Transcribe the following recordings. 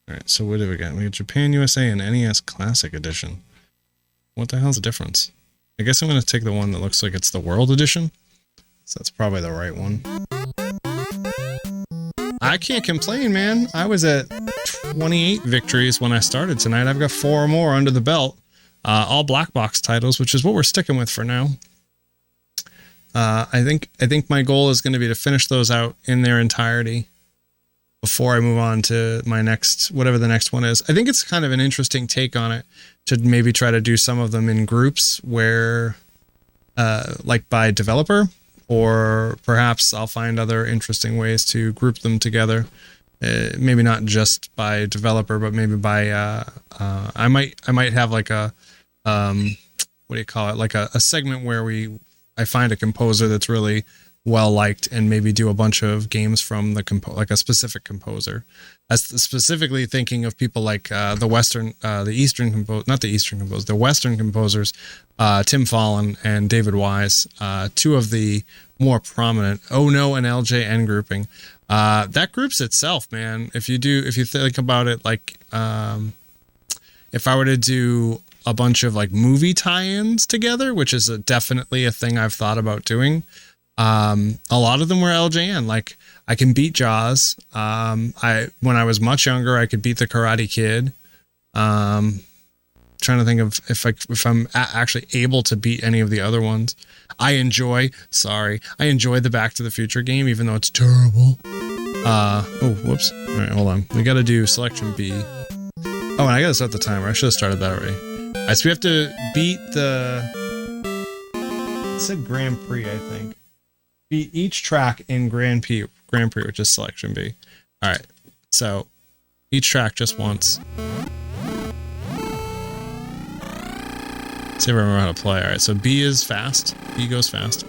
Alright, so what do we got? We got Japan, USA, and NES Classic Edition. What the hell's the difference? I guess I'm going to take the one that looks like it's the World Edition. So that's probably the right one. I can't complain, man. I was at 28 victories when I started tonight. I've got 4 more under the belt. All black box titles, which is what we're sticking with for now. I think my goal is going to be to finish those out in their entirety before I move on to my next, whatever the next one is. I think it's kind of an interesting take on it to maybe try to do some of them in groups where, like by developer, or perhaps I'll find other interesting ways to group them together. Maybe not just by developer, but maybe by, I might have like a, what do you call it? Like a segment where I find a composer that's really well liked and maybe do a bunch of games from like a specific composer. As specifically thinking of people like the Western composers, Tim Fallon and David Wise, 2 of the more prominent Oh No and LJN grouping. That groups itself, man. If you think about it, like if I were to do a bunch of like movie tie-ins together, which is definitely a thing I've thought about doing. A lot of them were LJN. Like I can beat Jaws. When I was much younger, I could beat the Karate Kid. Trying to think of if I'm actually able to beat any of the other ones. I enjoy the Back to the Future game, even though it's terrible. Oh, whoops. All right, hold on. We got to do selection B. Oh, and I got to start the timer. I should have started that already. All right, so we have to beat it said Grand Prix, I think. Beat each track in Grand Prix, which is selection B. All right, so each track just once. See if I remember how to play. All right, so B is fast. B goes fast.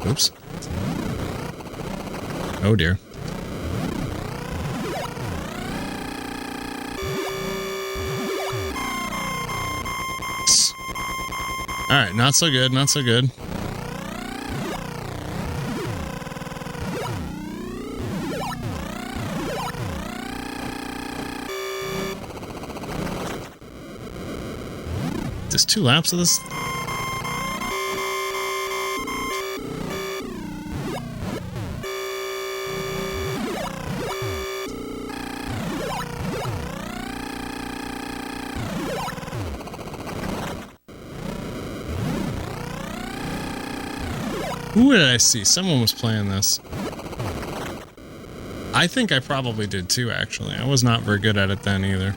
Oops. Oh dear. All right, not so good, not so good. Just 2 laps of this. Who did I see? Someone was playing this. I think I probably did too, actually. I was not very good at it then either.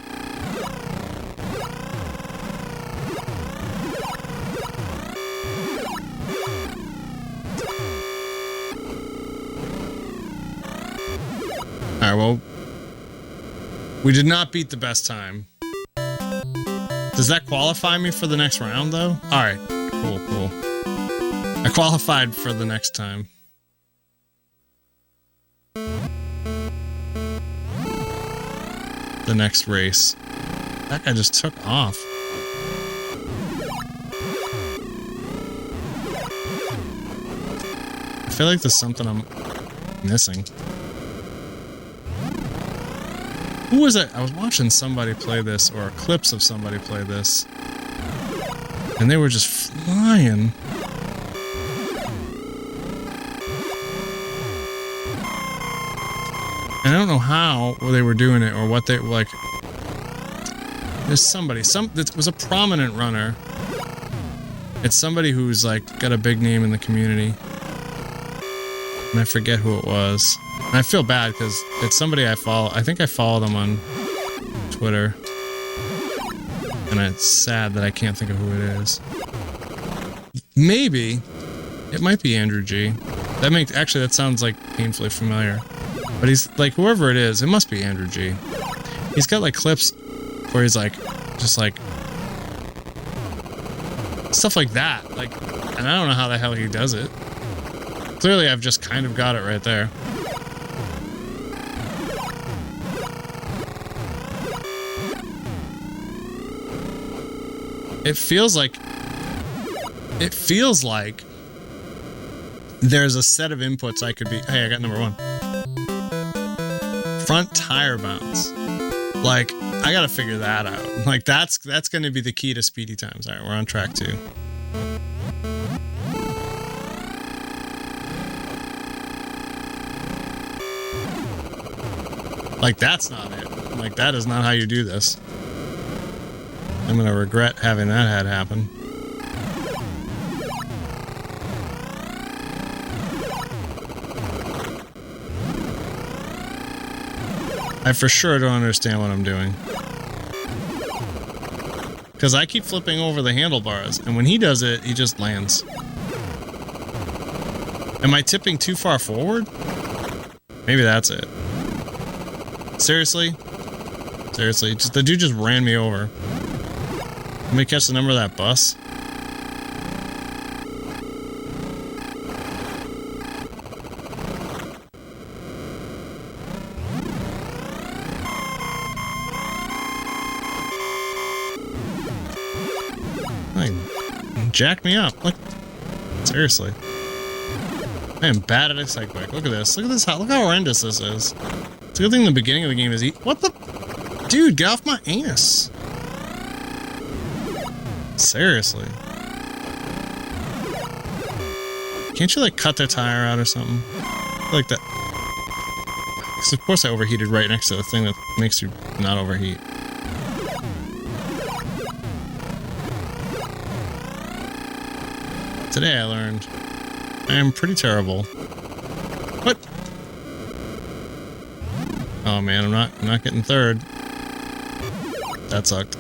Alright, well, we did not beat the best time. Does that qualify me for the next round, though? Alright, cool, cool. I qualified for the next time. The next race. That guy just took off. I feel like there's something I'm missing. Who was it? I was watching somebody play this, or clips of somebody play this, and they were just flying. And I don't know how they were doing it or what they like. There's somebody, that was a prominent runner. It's somebody who's like got a big name in the community, and I forget who it was. And I feel bad because it's somebody I follow. I think I follow them on Twitter, and it's sad that I can't think of who it is. Maybe it might be Andrew G. That sounds like painfully familiar. But he's like, whoever it is, it must be Andrew G. He's got like clips where he's like, just like stuff like that. Like, and I don't know how the hell he does it. Clearly, I've just kind of got it right there. It feels like it feels like there's a set of inputs I could be. Hey, I got number 1. Front tire bounce. Like, I gotta figure that out. Like, that's gonna be the key to speedy times. All right, we're on track 2. Like, that's not it. Like, that is not how you do this. I'm gonna regret having that happen. I for sure don't understand what I'm doing. Because I keep flipping over the handlebars, and when he does it, he just lands. Am I tipping too far forward? Maybe that's it. Seriously? Seriously, the dude just ran me over. Let me catch the number of that bus. Jack me up. Look. Seriously. I am bad at Excitebike. Look at this. Look at this. Look how horrendous this is. It's a good thing the beginning of the game is what the? Dude, get off my anus. Seriously. Can't you, like, cut their tire out or something? Like that. Because of course I overheated right next to the thing that makes you not overheat. Today I learned I am pretty terrible. What? Oh man, I'm not getting 3rd. That sucked.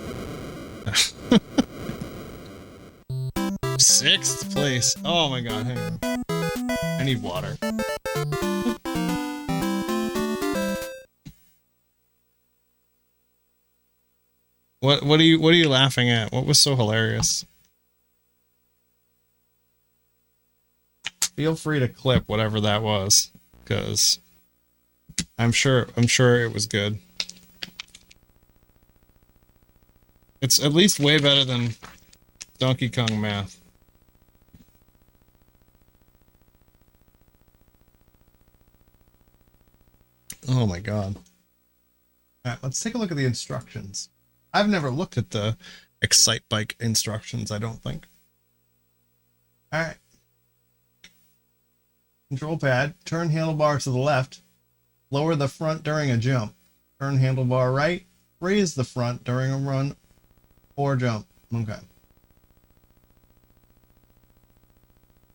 6th place. Oh my god, hang on. I need water. What are you laughing at? What was so hilarious? Feel free to clip whatever that was, because I'm sure it was good. It's at least way better than Donkey Kong Math. Oh my god. Alright, let's take a look at the instructions. I've never looked at the Excitebike instructions, I don't think. Alright. Control pad, turn handlebar to the left, lower the front during a jump. Turn handlebar right, raise the front during a run or jump. Okay.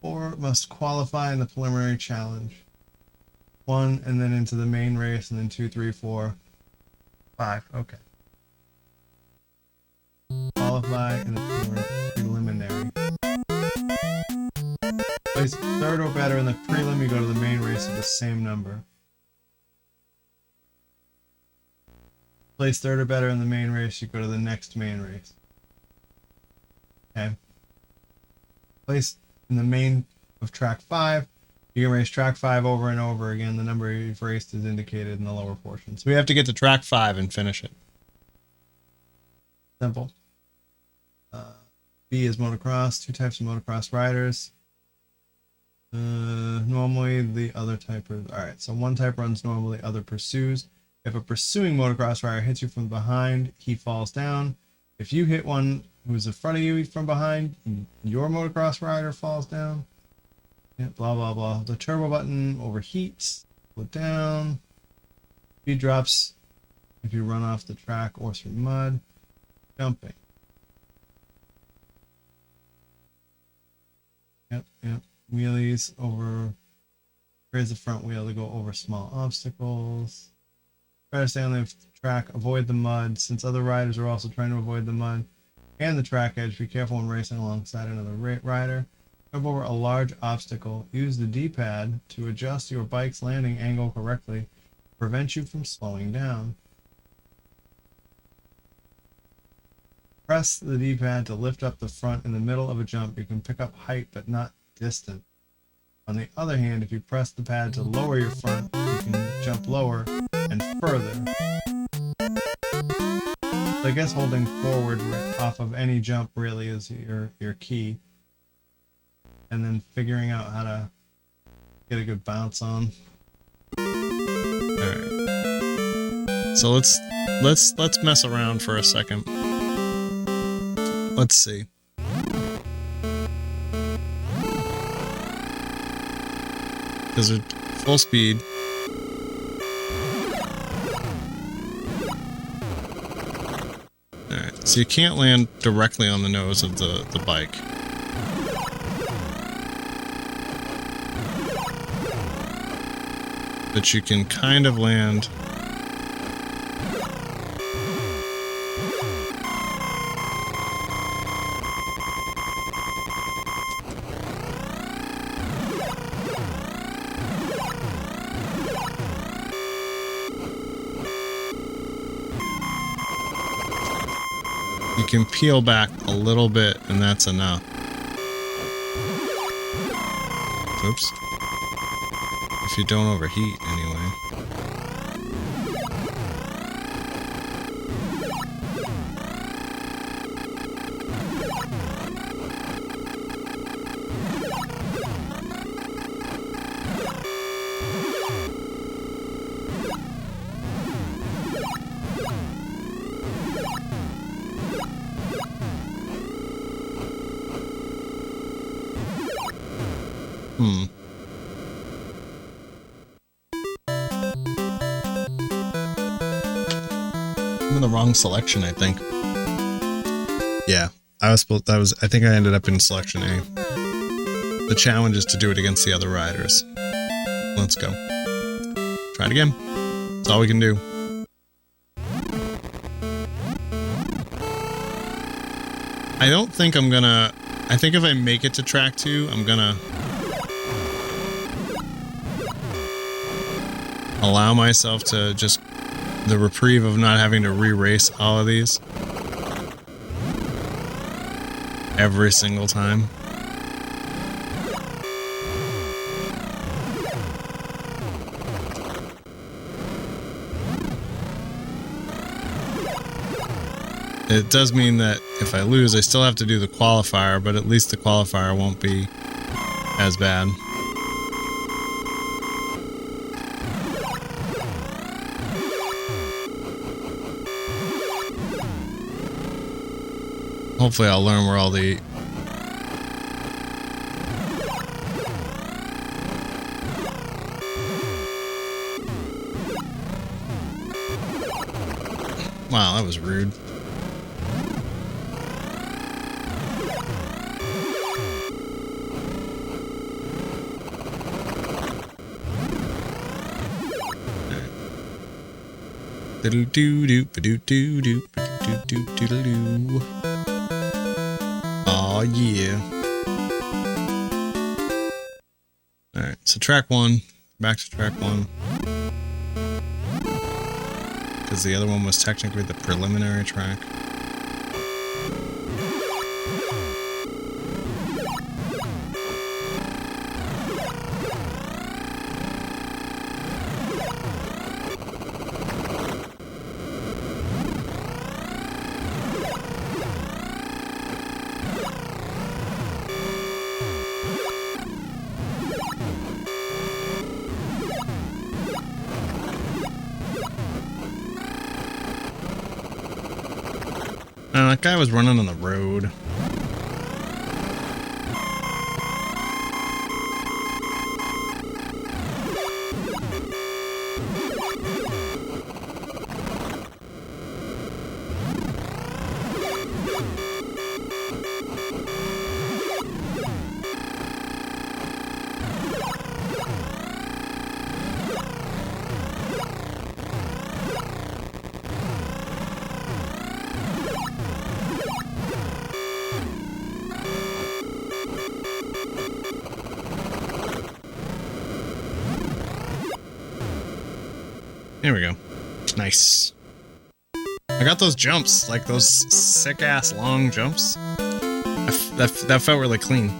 4 must qualify in the preliminary challenge. 1 and then into the main race, and then 2, 3, 4, 5. Okay. Qualify in the preliminary. Place 3rd or better in the prelim, you go to the main race with the same number. Place 3rd or better in the main race, you go to the next main race. Okay. Place in the main of track 5, you can race track 5 over and over again. The number you've raced is indicated in the lower portion. So we have to get to track 5 and finish it. Simple. B is motocross. 2 types of motocross riders. Normally the other type of... Alright, so 1 type runs normally, other pursues. If a pursuing motocross rider hits you from behind, he falls down. If you hit one who's in front of you from behind, your motocross rider falls down. Yeah, blah, blah, blah. The turbo button overheats. Pull it down. Speed drops if you run off the track or through mud. Jumping. Yep. Wheelies over. Raise the front wheel to go over small obstacles. Try to stay on the track. Avoid the mud. Since other riders are also trying to avoid the mud and the track edge, be careful when racing alongside another rider. Jump over a large obstacle. Use the D-pad to adjust your bike's landing angle correctly to prevent you from slowing down. Press the D-pad to lift up the front in the middle of a jump. You can pick up height but not distance. On the other hand, if you press the pad to lower your front, you can jump lower and further. So I guess holding forward off of any jump really is your key. and then figuring out how to get a good bounce on. All right. So let's mess around for a second. Let's see. Because they're full speed. Alright, so you can't land directly on the nose of the bike. But you can kind of land... You can peel back a little bit, and that's enough. Oops. If you don't overheat, anyway. I'm in the wrong selection, I think. Yeah, I think I ended up in selection A. The challenge is to do it against the other riders. Let's go. Try it again. That's all we can do. I don't think I'm gonna... I think if I make it to track 2, I'm gonna... allow myself to just... the reprieve of not having to re-race all of these. Every single time. It does mean that if I lose, I still have to do the qualifier, but at least the qualifier won't be as bad. Hopefully I'll learn where all the... Wow, that was rude. Diddle doo doo doo doo doo doo doo doo. Oh yeah. Alright, so track 1. Back to track 1. Because the other one was technically the preliminary track. That guy was running on the road. There we go. Nice. I got those jumps, like those sick-ass long jumps. That felt really clean.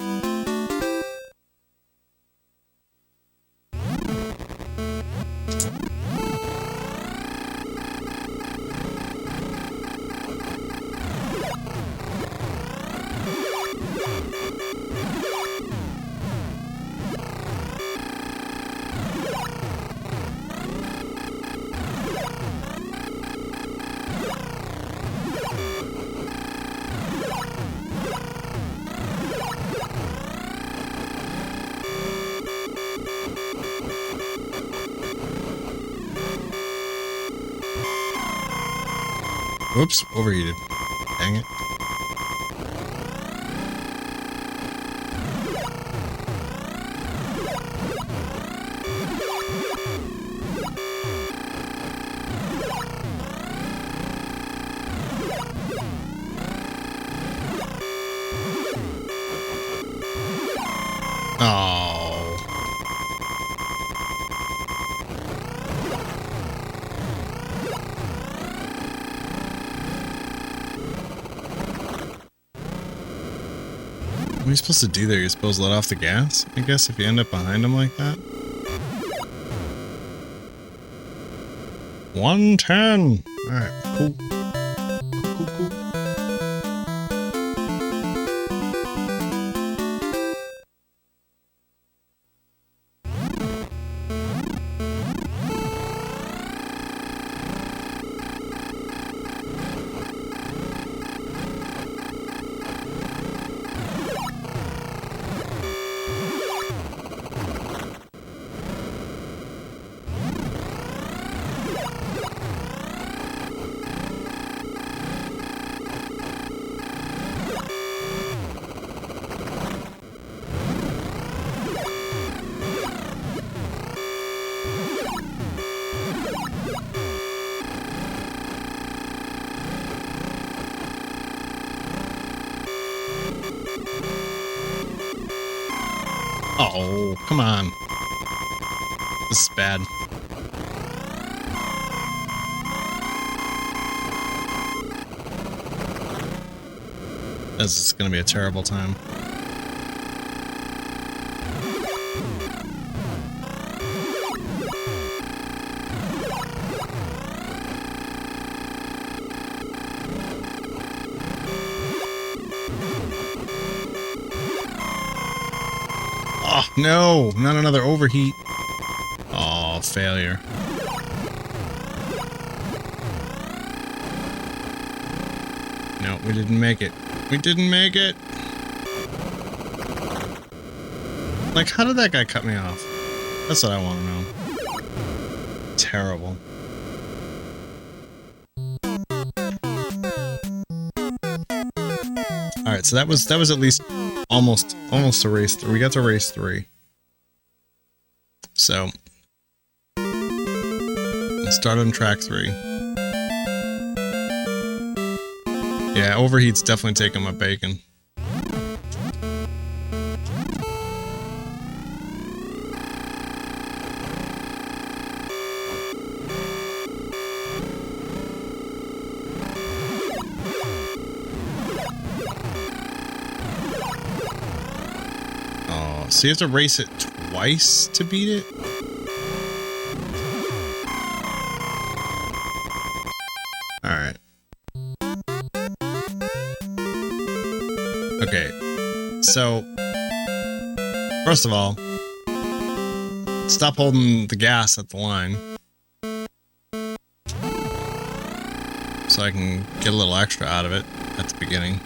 Whoops, overheated. Dang it. Oh. What are you supposed to do there? You're supposed to let off the gas? I guess if you end up behind him like that. 110! Alright, cool. Cool. Oh, come on. This is bad. This is gonna be a terrible time. Oh, no, not another overheat. Oh, failure. No, we didn't make it. We didn't make it. Like, how did that guy cut me off? That's what I want to know. Terrible. Alright, so that was at least almost a race 3. We got to race 3. So let's start on track 3. Yeah, overheat's definitely taking my bacon. Oh, so you have to race it twice to beat it? Alright. Okay, so first of all, stop holding the gas at the line so I can get a little extra out of it at the beginning.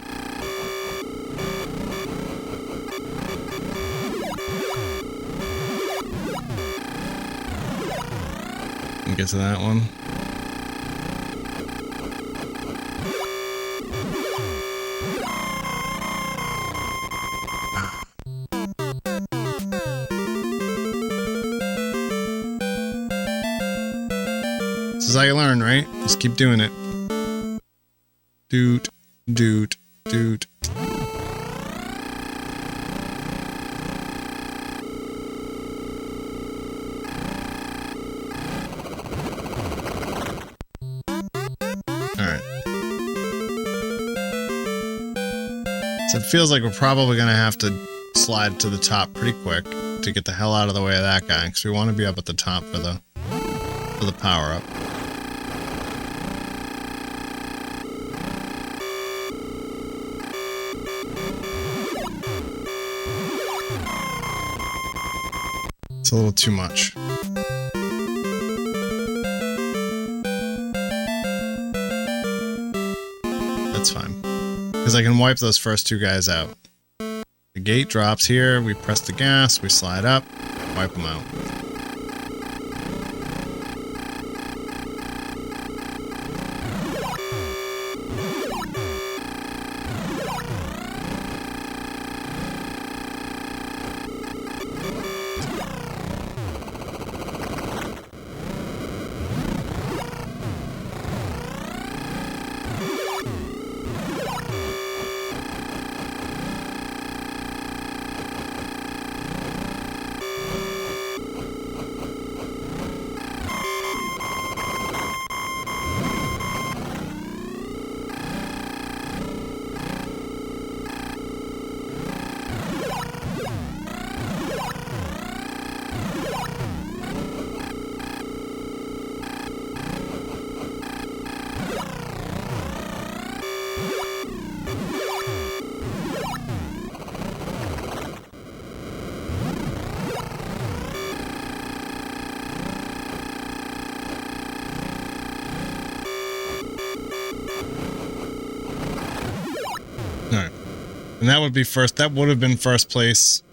And get to that one. This is how you learn, right? Just keep doing it. Doot, doot, doot. Alright. So it feels like we're probably gonna have to slide to the top pretty quick to get the hell out of the way of that guy, because we want to be up at the top for the power-up. It's a little too much. That's fine. Because I can wipe those first 2 guys out. The gate drops here, we press the gas, we slide up, wipe them out. And that would be first. That would have been first place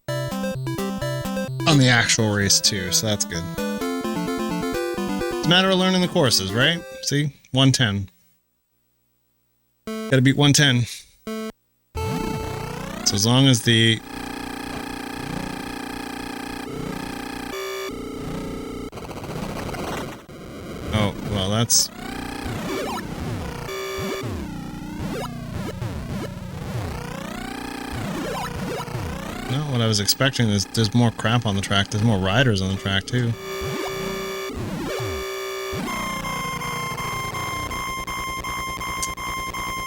on the actual race too. So that's good. It's a matter of learning the courses, right? See, 110. Got to beat 110. So as long as the well, that's not what I was expecting. There's more crap on the track. There's more riders on the track too.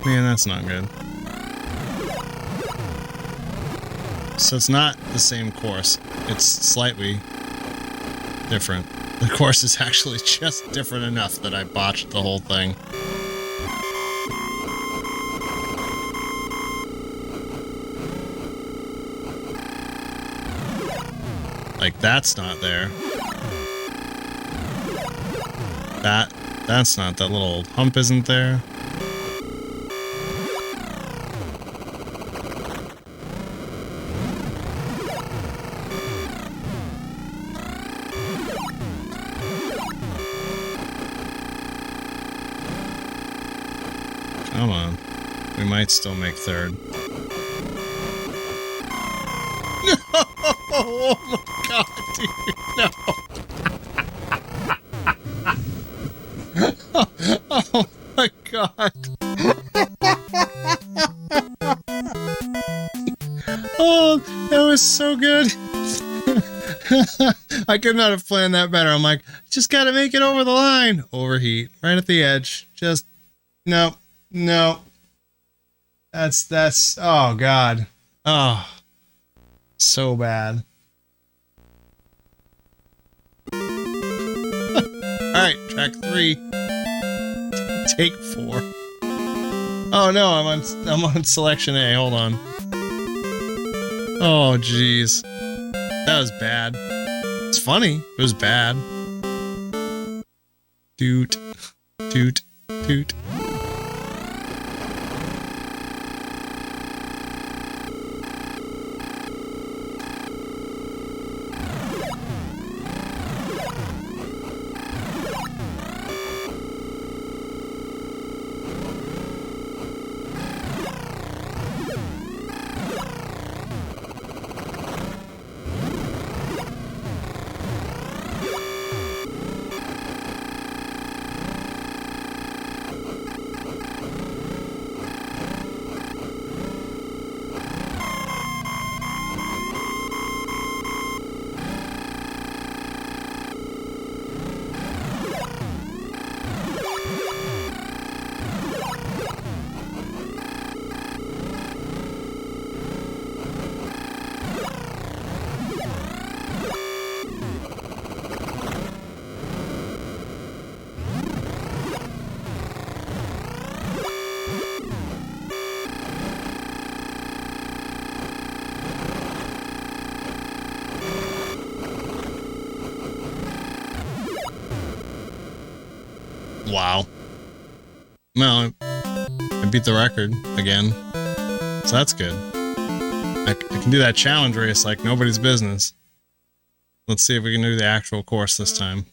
Man, that's not good. So it's not the same course. It's slightly different. The course is actually just different enough that I botched the whole thing. Like, that's not there. That's not. That little hump isn't there. Come on. We might still make third. No! Oh my god, dude, no! Oh my god. Oh, that was so good. I could not have planned that better. I'm like, just gotta make it over the line. Overheat. Right at the edge. Just, no. No. That's, oh god. Oh. So bad. Alright, track 3. Take 4. Oh no, I'm on selection A, hold on. Oh jeez. That was bad. It's funny, it was bad. Toot. Toot. Toot. Wow. Well, I beat the record again. So that's good. I can do that challenge race like nobody's business. Let's see if we can do the actual course this time.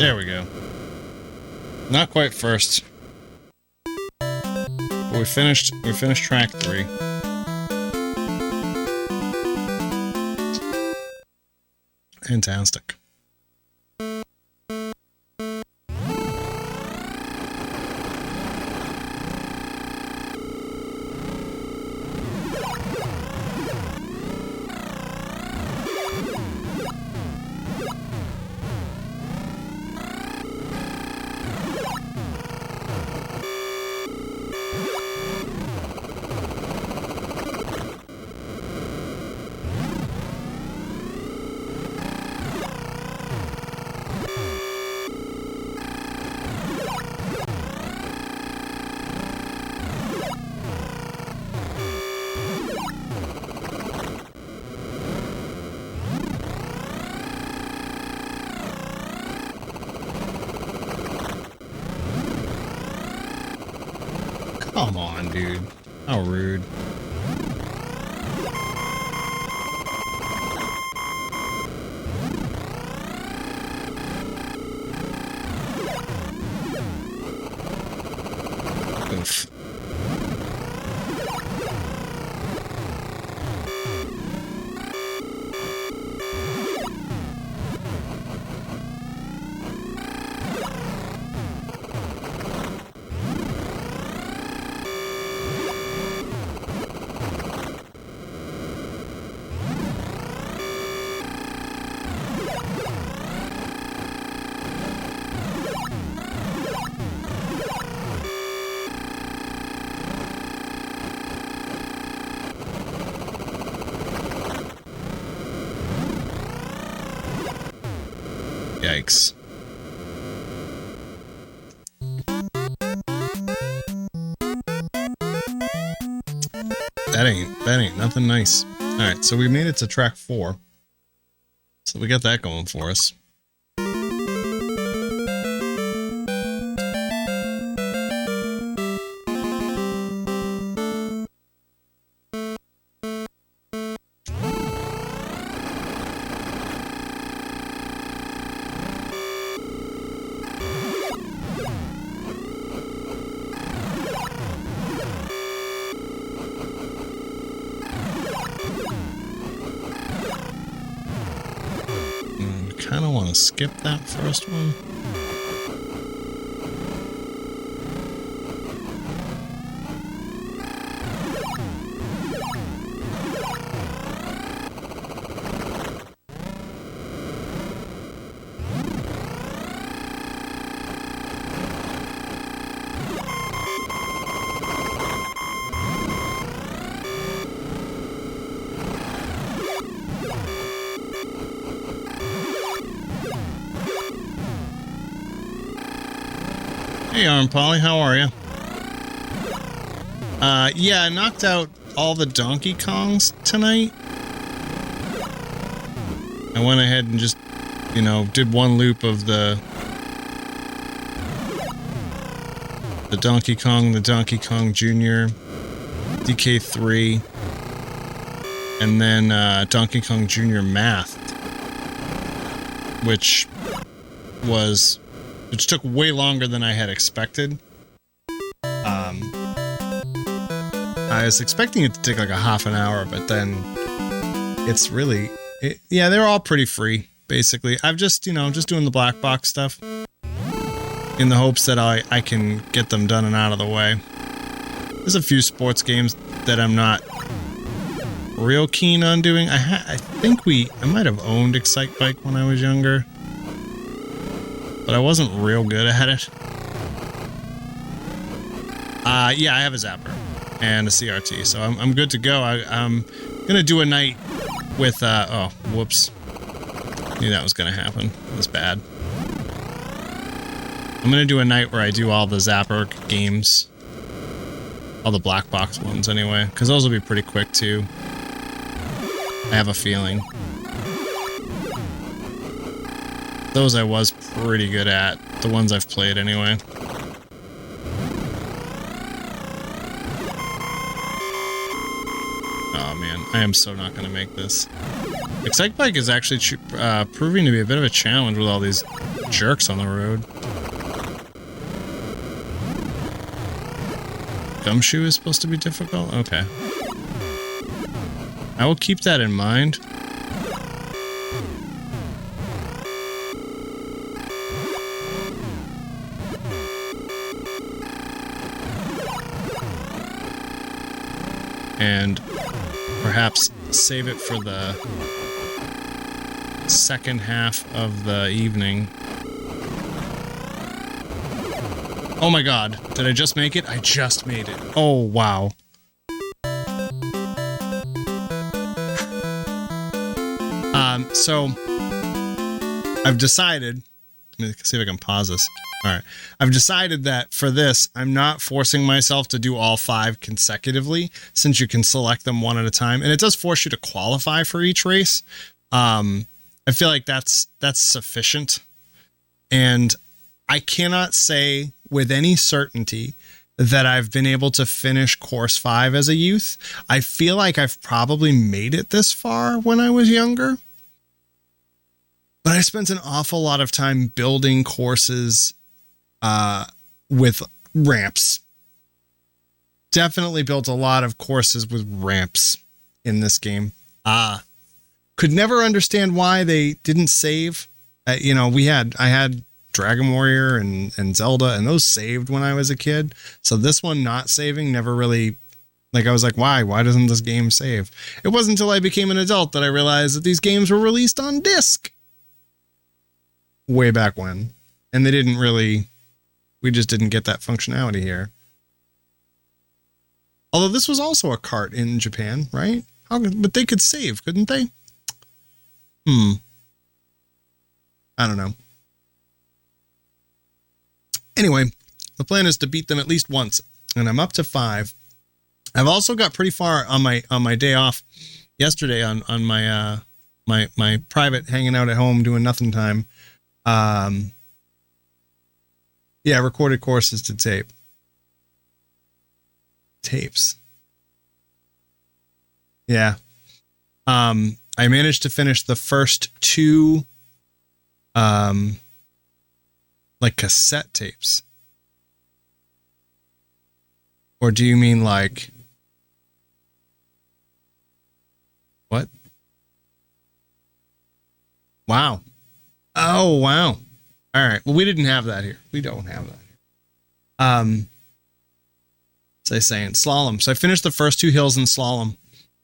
There we go. Not quite first. But we finished track 3. Fantastic. Come on, dude. How rude. Oof. Yikes. That ain't nothing nice. Alright, so we made it to track 4. So we got that going for us. Kind of want to skip that first one. Hey, Arm Polly, how are you? Yeah, I knocked out all the Donkey Kongs tonight. I went ahead and just, you know, did one loop of the Donkey Kong, the Donkey Kong Jr., DK3, and then Donkey Kong Jr. Math, which took way longer than I had expected. I was expecting it to take like a half an hour, but then it's really, yeah, they're all pretty free, basically. I've just, you know, just doing the black box stuff in the hopes that I can get them done and out of the way. There's a few sports games that I'm not real keen on doing. I think I might have owned Excitebike when I was younger, but I wasn't real good at it. Yeah, I have a zapper and a CRT, so I'm good to go. I'm gonna do a night with, oh, whoops. Knew that was gonna happen. That was bad. I'm gonna do a night where I do all the zapper games. All the black box ones, anyway, because those will be pretty quick, too. I have a feeling. Those I was pretty good at. The ones I've played, anyway. Oh, man. I am so not going to make this. Excitebike is actually proving to be a bit of a challenge with all these jerks on the road. Gumshoe is supposed to be difficult? Okay. I will keep that in mind. And perhaps save it for the second half of the evening. Oh my god, did I just make it? I just made it. Oh, wow. So I've decided, let me see if I can pause this. All right. I've decided that for this, I'm not forcing myself to do all 5 consecutively, since you can select them one at a time. And it does force you to qualify for each race. I feel like that's sufficient. And I cannot say with any certainty that I've been able to finish course 5 as a youth. I feel like I've probably made it this far when I was younger. But I spent an awful lot of time building courses with ramps. Definitely built a lot of courses with ramps in this game. Could never understand why they didn't save. You know, I had Dragon Warrior and Zelda, and those saved when I was a kid. So this one not saving never really, like, I was like, why doesn't this game save? It wasn't until I became an adult that I realized that these games were released on disc way back when, and they didn't really, we just didn't get that functionality here. Although this was also a cart in Japan, right? But they could save, couldn't they? I don't know. Anyway, the plan is to beat them at least once, and I'm up to 5. I've also got pretty far on my day off yesterday on my my private hanging out at home doing nothing time. Yeah, recorded courses to tape. Tapes. Yeah. I managed to finish the first 2 like cassette tapes. Or do you mean like what? Wow. Oh, wow. All right. Well, we didn't have that here. We don't have that here. So saying slalom. So I finished the first 2 hills in slalom.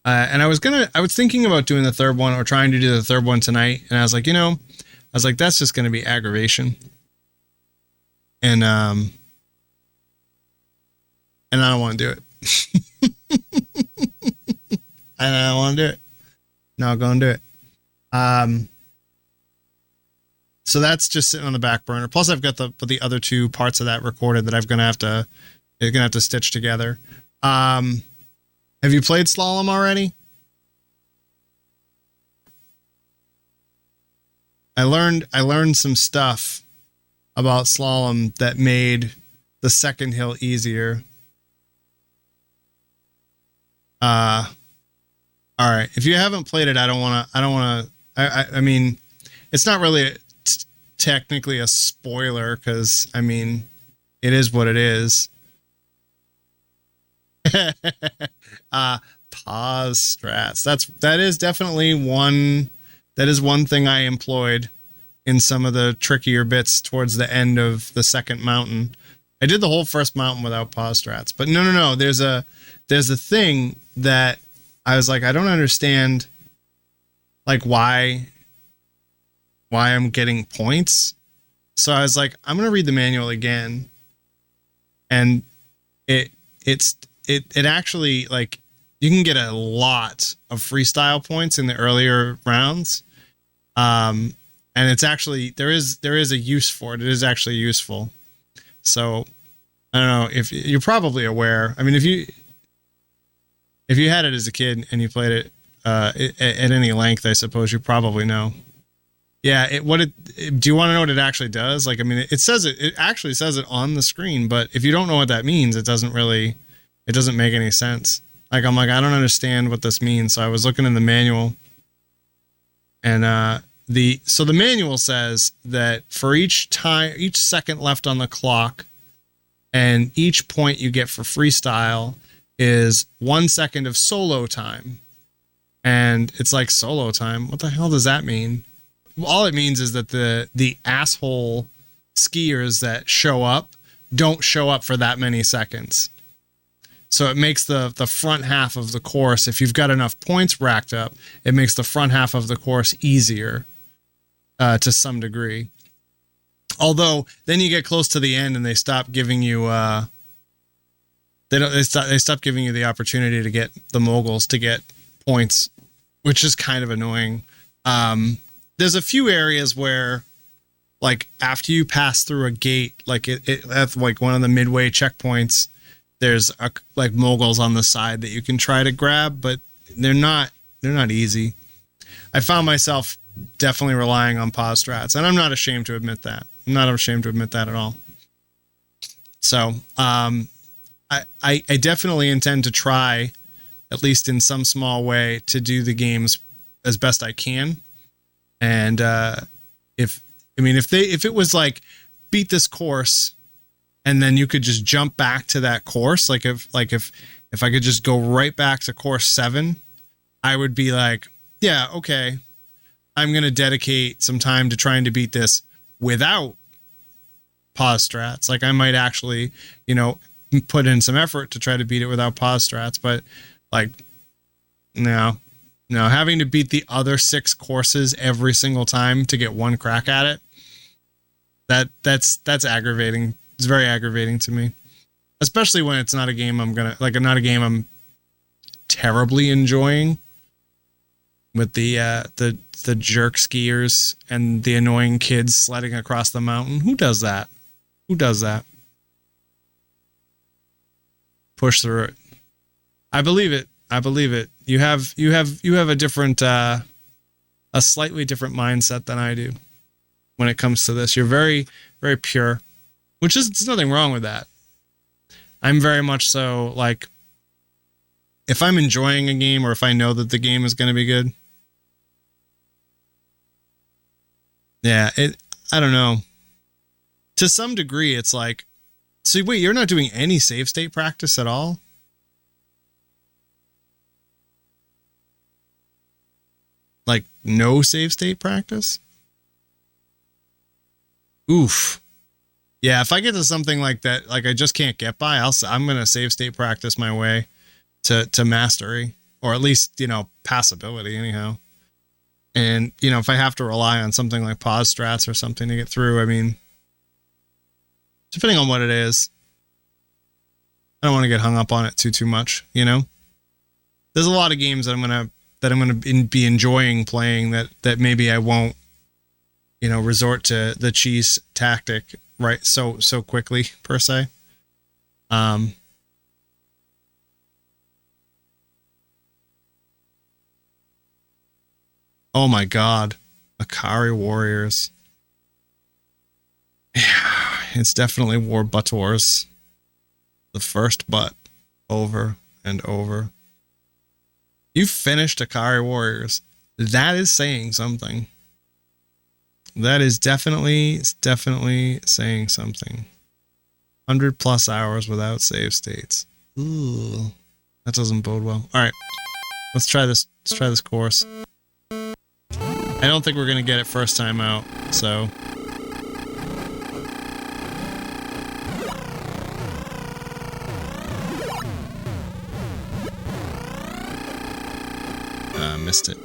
And I was thinking about doing the third one or trying to do the third one tonight. And I was like, that's just going to be aggravation. And I don't want to do it. And I don't want to do it. No, go and do it. So that's just sitting on the back burner. Plus, I've got the other 2 parts of that recorded that I'm gonna have to stitch together. Have you played slalom already? I learned some stuff about slalom that made the second hill easier. All right. If you haven't played it, I mean, it's not really technically a spoiler because, I mean, it is what it is. Pause strats. That is definitely one thing I employed in some of the trickier bits towards the end of the second mountain. I did the whole first mountain without pause strats, but no. There's a thing that I was like, I don't understand, like why I'm getting points. So I was like, I'm gonna read the manual again, and it actually, like, you can get a lot of freestyle points in the earlier rounds. And it's actually, there is a use for it. It is actually useful. So I don't know if you're probably aware. I mean, if you had it as a kid and you played it at any length, I suppose you probably know. Yeah. Do you want to know what it actually does? Like, I mean, it actually says it on the screen, but if you don't know what that means, it doesn't make any sense. Like, I'm like, I don't understand what this means. So I was looking in the manual, and So the manual says that for each second left on the clock, and each point you get for freestyle is 1 second of solo time. And it's like, solo time? What the hell does that mean? All it means is that the asshole skiers that show up don't show up for that many seconds. So it makes the front half of the course, if you've got enough points racked up, it makes the front half of the course easier to some degree. Although then you get close to the end and they stop giving you they stop giving you the opportunity to get the moguls to get points, which is kind of annoying. There's a few areas where, like, after you pass through a gate, like at like one of the midway checkpoints, there's like moguls on the side that you can try to grab, but they're not easy. I found myself definitely relying on pause strats, and I'm not ashamed to admit that. I'm not ashamed to admit that at all. So, I definitely intend to try, at least in some small way, to do the games as best I can. And if it was like, beat this course and then you could just jump back to that course, like if I could just go right back to course 7, I would be like, yeah, okay, I'm going to dedicate some time to trying to beat this without pause strats. Like, I might actually, put in some effort to try to beat it without pause strats, but like, no, having to beat the other 6 courses every single time to get one crack at it, that's aggravating. It's very aggravating to me, especially when it's not a game not a game I'm terribly enjoying, with the jerk skiers and the annoying kids sledding across the mountain. Who does that? Push through it. I believe it. You have a different, a slightly different mindset than I do when it comes to this. You're very, very pure, which is, there's nothing wrong with that. I'm very much so, like, if I'm enjoying a game or if I know that the game is going to be good. Yeah, I don't know. To some degree, it's like, so wait, you're not doing any save state practice at all? Like, no save state practice? Oof. Yeah, if I get to something like that, like I just can't get by, I'm going to save state practice my way to mastery, or at least, passability anyhow. And, if I have to rely on something like pause strats or something to get through, I mean, depending on what it is, I don't want to get hung up on it too much, There's a lot of games that I'm going to be enjoying playing that maybe I won't, resort to the cheese tactic right so quickly per se. Oh my God, Akari Warriors. Yeah, it's definitely War Butt Wars. The first butt, over and over. You finished Akari Warriors. That is saying something. That is definitely saying something. 100+ hours without save states. Ooh, that doesn't bode well. All right, let's try this. Let's try this course. I don't think we're gonna get it first time out, so. Missed it.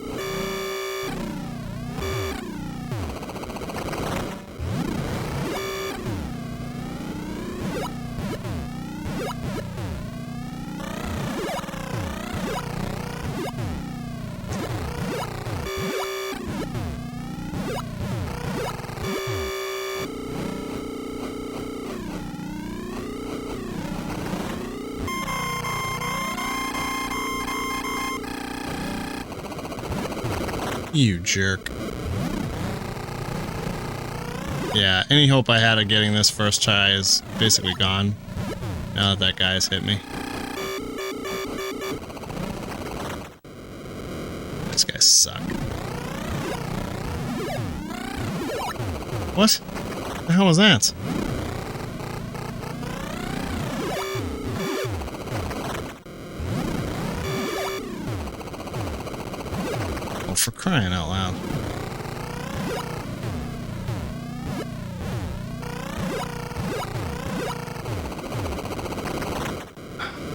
You jerk. Yeah, any hope I had of getting this first try is basically gone, now that guy's hit me. These guys suck. What the hell was that? Oh, for crying out loud.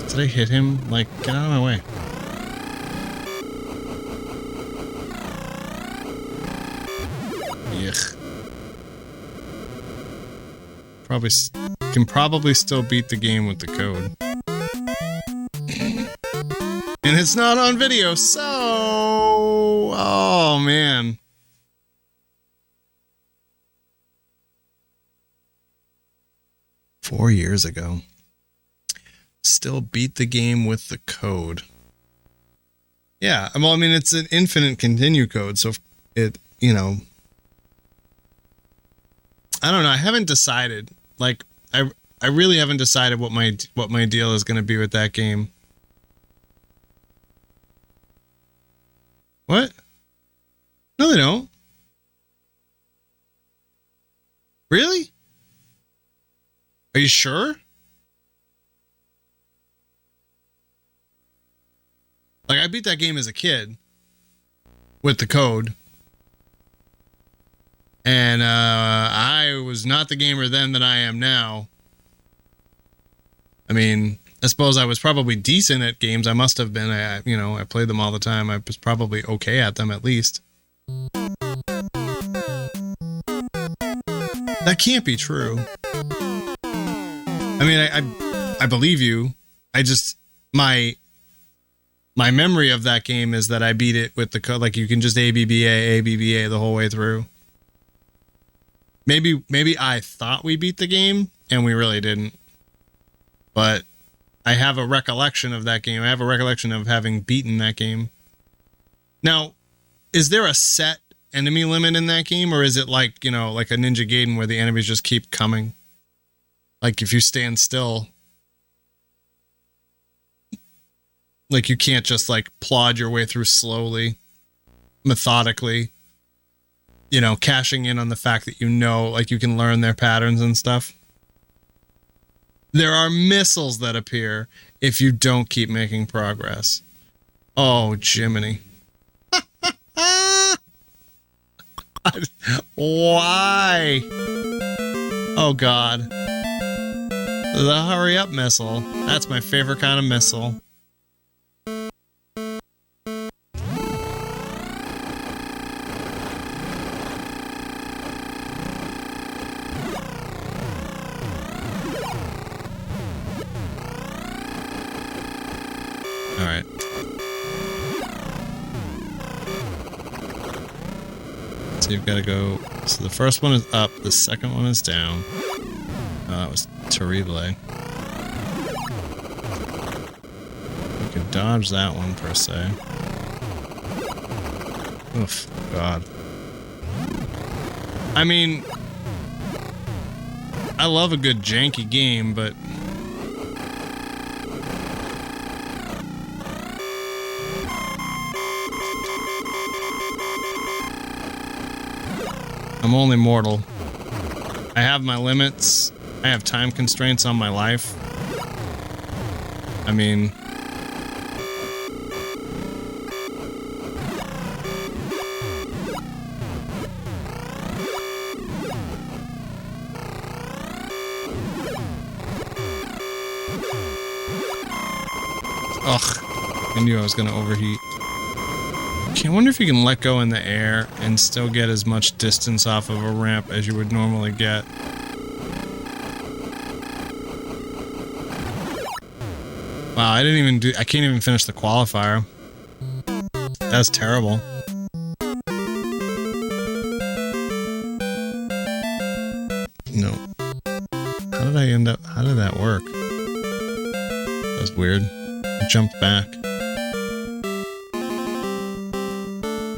Did I hit him? Like, get out of my way. Yuck. Can probably still beat the game with the code. And it's not on video, so... Oh, man. Four years ago. Still beat the game with the code. Yeah, well, I mean, it's an infinite continue code, so it, you know... I don't know, I haven't decided. Like, I really haven't decided what my deal is going to be with that game. What? No, they don't. Really? Are you sure? Like, I beat that game as a kid with the code. And I was not the gamer then that I am now. I mean, I suppose I was probably decent at games. I must have been. I played them all the time. I was probably okay at them at least. That can't be true. I mean, I believe you. I just my memory of that game is that I beat it with the code. Like, you can just ABBA the whole way through. Maybe I thought we beat the game and we really didn't. But I have a recollection of that game. I have a recollection of having beaten that game. Now, is there a set enemy limit in that game, or is it like, you know, like a Ninja Gaiden where the enemies just keep coming? Like, if you stand still, like, you can't just like plod your way through slowly, methodically, you know, cashing in on the fact that, you know, like, you can learn their patterns and stuff. There are missiles that appear if you don't keep making progress. Oh, Jiminy. Why? Oh, God. The hurry up missile. That's my favorite kind of missile. Alright. So you've got to go... So the first one is up, the second one is down. Oh, that was terrible. You can dodge that one, per se. Oof, God. I mean... I love a good janky game, but... I'm only mortal. I have my limits. I have time constraints on my life. I mean... Ugh. I knew I was gonna overheat. I wonder if you can let go in the air and still get as much distance off of a ramp as you would normally get. Wow, I can't even finish the qualifier. That's terrible. No. How did that work? That was weird. I jumped back.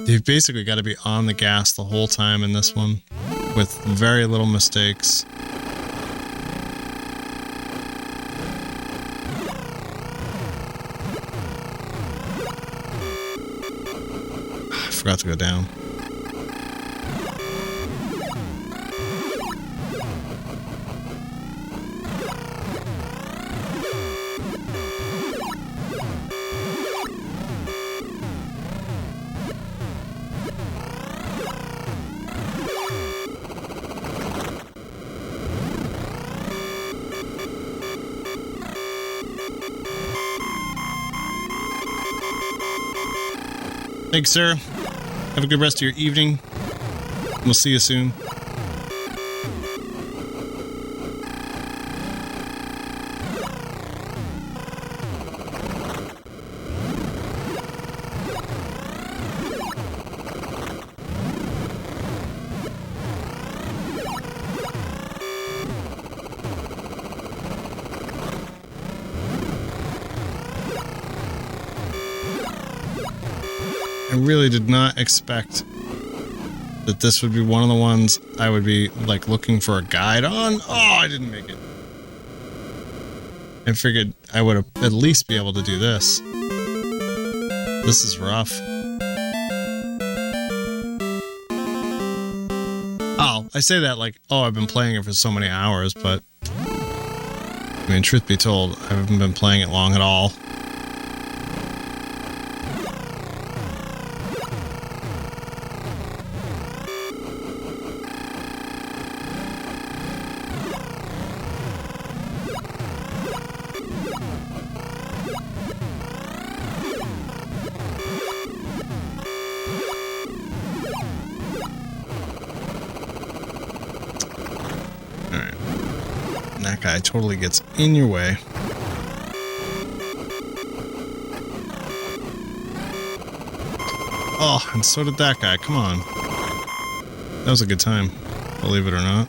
You've basically got to be on the gas the whole time in this one, with very little mistakes. I forgot to go down. Thanks, sir. Have a good rest of your evening. We'll see you soon. I really did not expect that this would be one of the ones I would be, like, looking for a guide on. Oh, I didn't make it. I figured I would at least be able to do this. This is rough. Oh, I say that like, oh, I've been playing it for so many hours, but... I mean, truth be told, I haven't been playing it long at all. That guy totally gets in your way. Oh, and so did that guy. Come on. That was a good time, believe it or not.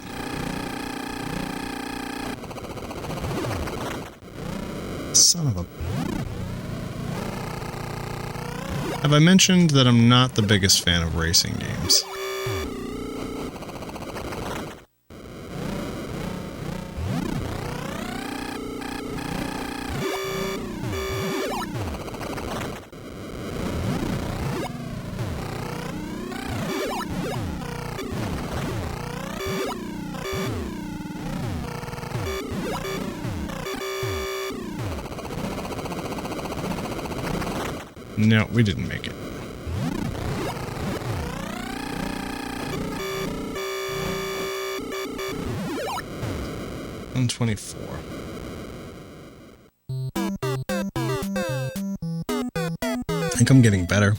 Son of a... Have I mentioned that I'm not the biggest fan of racing games? No, we didn't make it. $124. I think I'm getting better.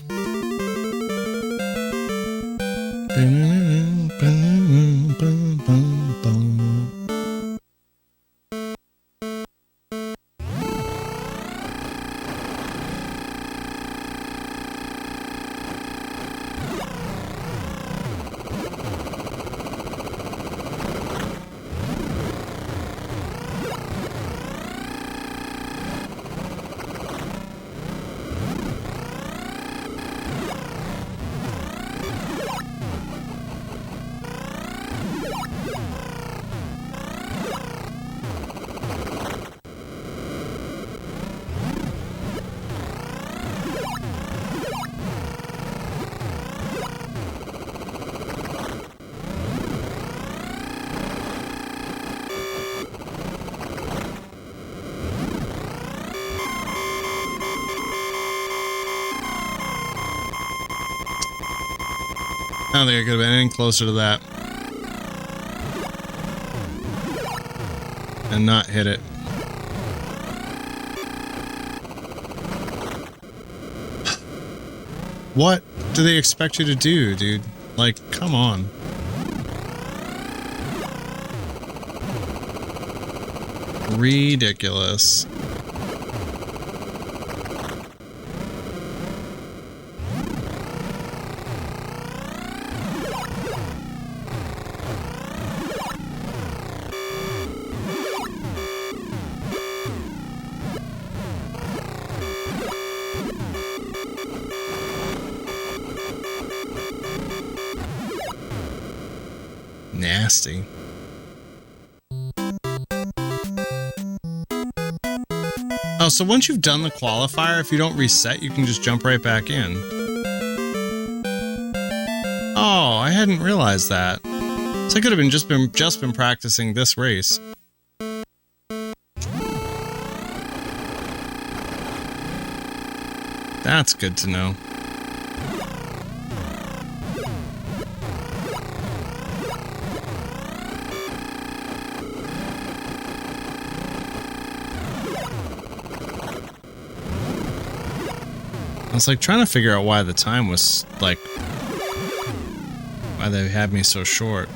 I don't think I could have been any closer to that. And not hit it. What do they expect you to do, dude? Like, come on. Ridiculous. Nasty. Oh, so once you've done the qualifier, if you don't reset, you can just jump right back in. Oh, I hadn't realized that. So I could have just been practicing this race. That's good to know. was like trying to figure out why the time was like, why they had me so short.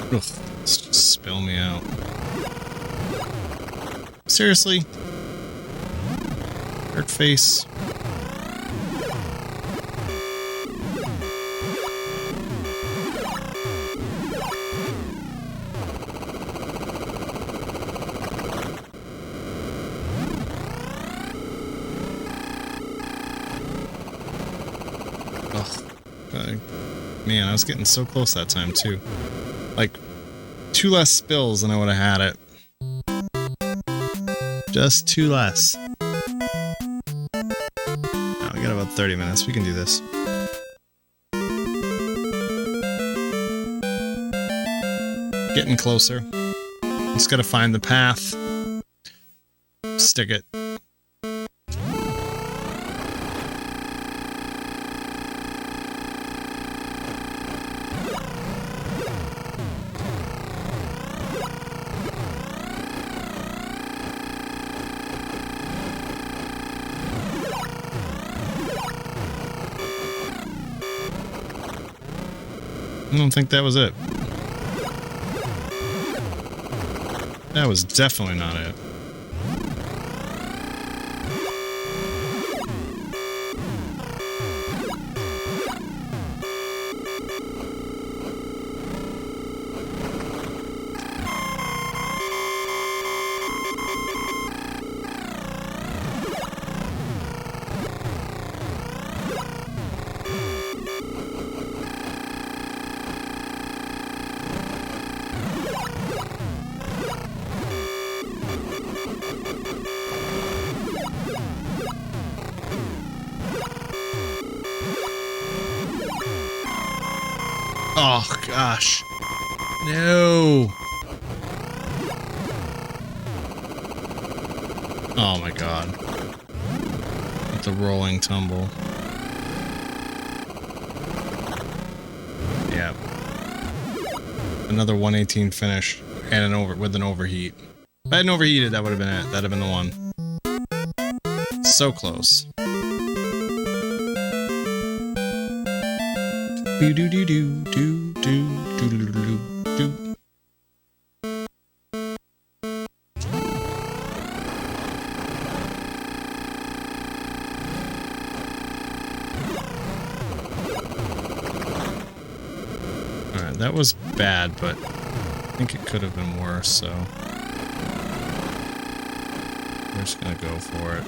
Ugh, just spill me out. Seriously? Dirt face. Ugh. Man, I was getting so close that time too. Like, 2 less spills and I would have had it. Just 2 less. Oh, we got about 30 minutes. We can do this. Getting closer. Just gotta find the path. Stick it. I don't think that was it. That was definitely not it. Oh, gosh. No. Oh, my God. With the rolling tumble. Yeah. Another 118 finish. And with an overheat. If I hadn't overheated, that would have been it. That'd have been the one. So close. Do do do do do do do do do do. Alright, that was bad, but I think it could have been worse, so we're just gonna go for it.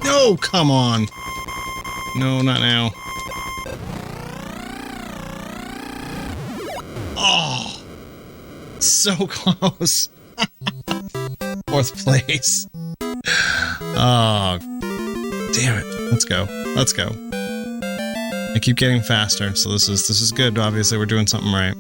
No, come on. No, not now. Oh, so close. 4th place. Oh, damn it. Let's go. Let's go. I keep getting faster, so this is good. Obviously, we're doing something right.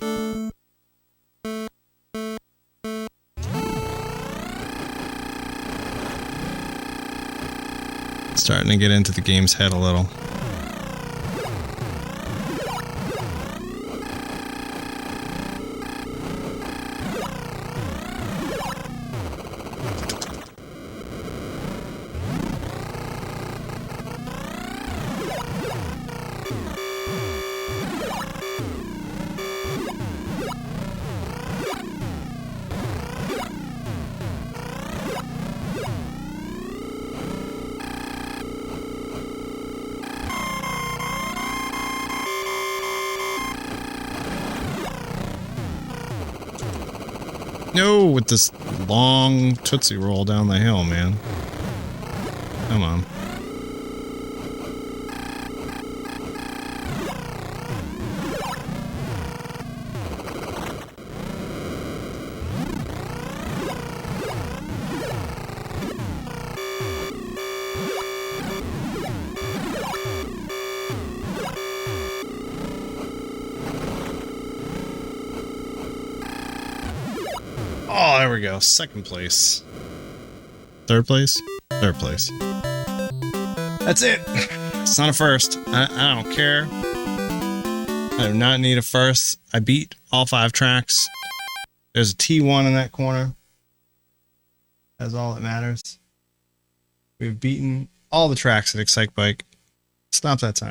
Starting to get into the game's head a little. No, with this long Tootsie Roll down the hill, man. Come on. Oh, there we go. Second place. Third place? Third place. That's it. It's not a first. I don't care. I do not need a first. I beat all 5 tracks. There's a T1 in that corner. That's all that matters. We've beaten all the tracks at Excitebike. Stop that time.